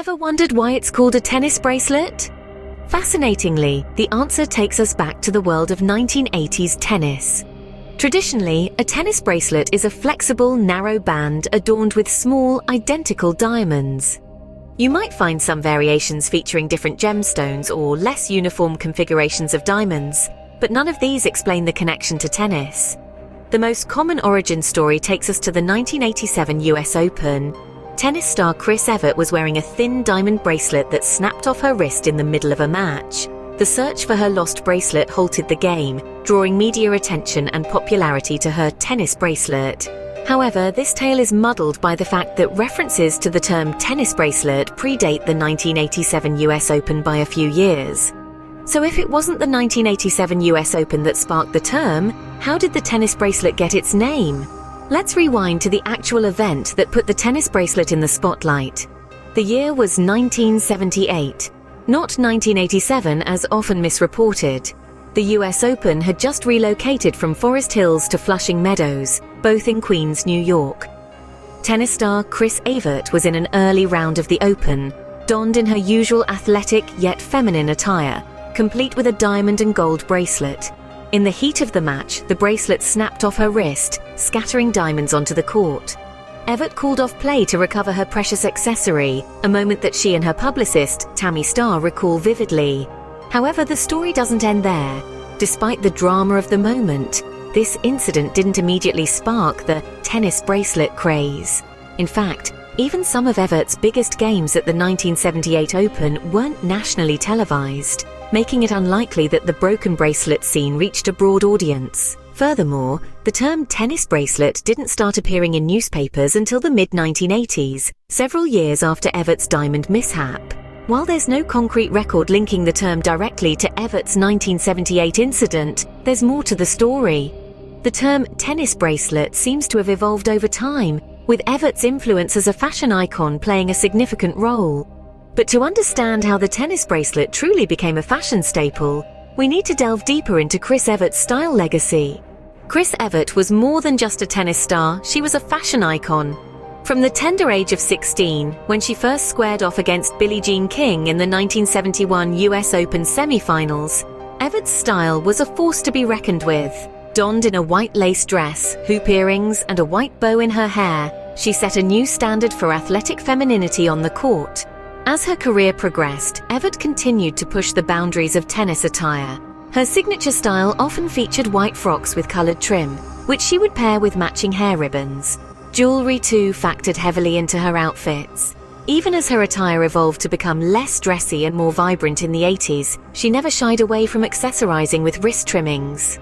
Ever wondered why it's called a tennis bracelet? Fascinatingly, the answer takes us back to the world of 1980s tennis. Traditionally, a tennis bracelet is a flexible, narrow band adorned with small, identical diamonds. You might find some variations featuring different gemstones or less uniform configurations of diamonds, but none of these explain the connection to tennis. The most common origin story takes us to the 1987 US Open. Tennis star Chris Evert was wearing a thin diamond bracelet that snapped off her wrist in the middle of a match. The search for her lost bracelet halted the game, drawing media attention and popularity to her tennis bracelet. However, this tale is muddled by the fact that references to the term tennis bracelet predate the 1987 US Open by a few years. So if it wasn't the 1987 US Open that sparked the term, how did the tennis bracelet get its name? Let's rewind to the actual event that put the tennis bracelet in the spotlight. The year was 1978. Not 1987 as often misreported. The US Open had just relocated from Forest Hills to Flushing Meadows, both in Queens, New York. Tennis star Chris Evert was in an early round of the Open, donned in her usual athletic yet feminine attire, complete with a diamond and gold bracelet. In the heat of the match, the bracelet snapped off her wrist, scattering diamonds onto the court. Evert called off play to recover her precious accessory, a moment that she and her publicist, Tammy Starr, recall vividly. However, the story doesn't end there. Despite the drama of the moment, this incident didn't immediately spark the tennis bracelet craze. In fact, even some of Evert's biggest games at the 1978 Open weren't nationally televised, making it unlikely that the broken bracelet scene reached a broad audience. Furthermore, the term tennis bracelet didn't start appearing in newspapers until the mid-1980s, several years after Evert's diamond mishap. While there's no concrete record linking the term directly to Evert's 1978 incident, there's more to the story. The term tennis bracelet seems to have evolved over time, with Evert's influence as a fashion icon playing a significant role. But to understand how the tennis bracelet truly became a fashion staple, we need to delve deeper into Chris Evert's style legacy. Chris Evert was more than just a tennis star, she was a fashion icon. From the tender age of 16, when she first squared off against Billie Jean King in the 1971 US Open semi-finals, Evert's style was a force to be reckoned with. Donned in a white lace dress, hoop earrings, and a white bow in her hair, she set a new standard for athletic femininity on the court. As her career progressed, Evert continued to push the boundaries of tennis attire. Her signature style often featured white frocks with coloured trim, which she would pair with matching hair ribbons. Jewellery too factored heavily into her outfits. Even as her attire evolved to become less dressy and more vibrant in the 80s, she never shied away from accessorizing with wrist trimmings.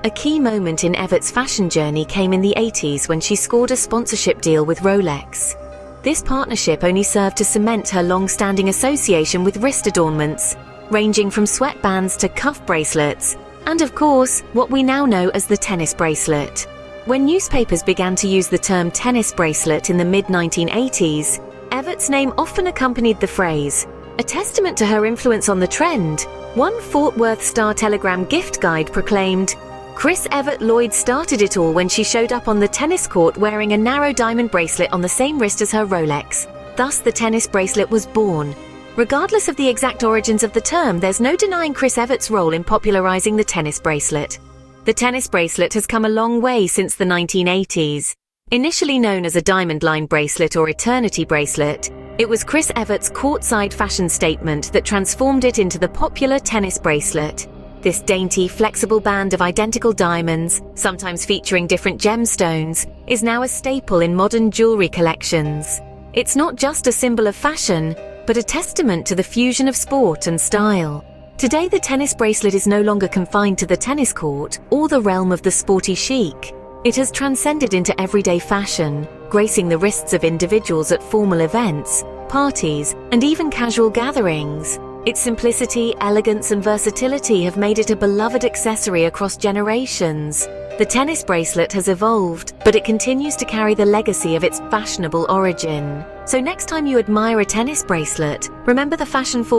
A key moment in Evert's fashion journey came in the 80s when she scored a sponsorship deal with Rolex. This partnership only served to cement her long-standing association with wrist adornments, ranging from sweatbands to cuff bracelets, and of course, what we now know as the tennis bracelet. When newspapers began to use the term tennis bracelet in the mid-1980s, Evert's name often accompanied the phrase. A testament to her influence on the trend, one Fort Worth Star-Telegram gift guide proclaimed, Chris Evert Lloyd started it all when she showed up on the tennis court wearing a narrow diamond bracelet on the same wrist as her Rolex. Thus, the tennis bracelet was born. Regardless of the exact origins of the term, there's no denying Chris Evert's role in popularizing the tennis bracelet. The tennis bracelet has come a long way since the 1980s. Initially known as a diamond line bracelet or eternity bracelet, it was Chris Evert's courtside fashion statement that transformed it into the popular tennis bracelet. This dainty, flexible band of identical diamonds, sometimes featuring different gemstones, is now a staple in modern jewelry collections. It's not just a symbol of fashion, but a testament to the fusion of sport and style. Today, the tennis bracelet is no longer confined to the tennis court or the realm of the sporty chic. It has transcended into everyday fashion, gracing the wrists of individuals at formal events, parties, and even casual gatherings. Its simplicity, elegance, and versatility have made it a beloved accessory across generations. The tennis bracelet has evolved, but it continues to carry the legacy of its fashionable origin. So next time you admire a tennis bracelet, remember the fashion forward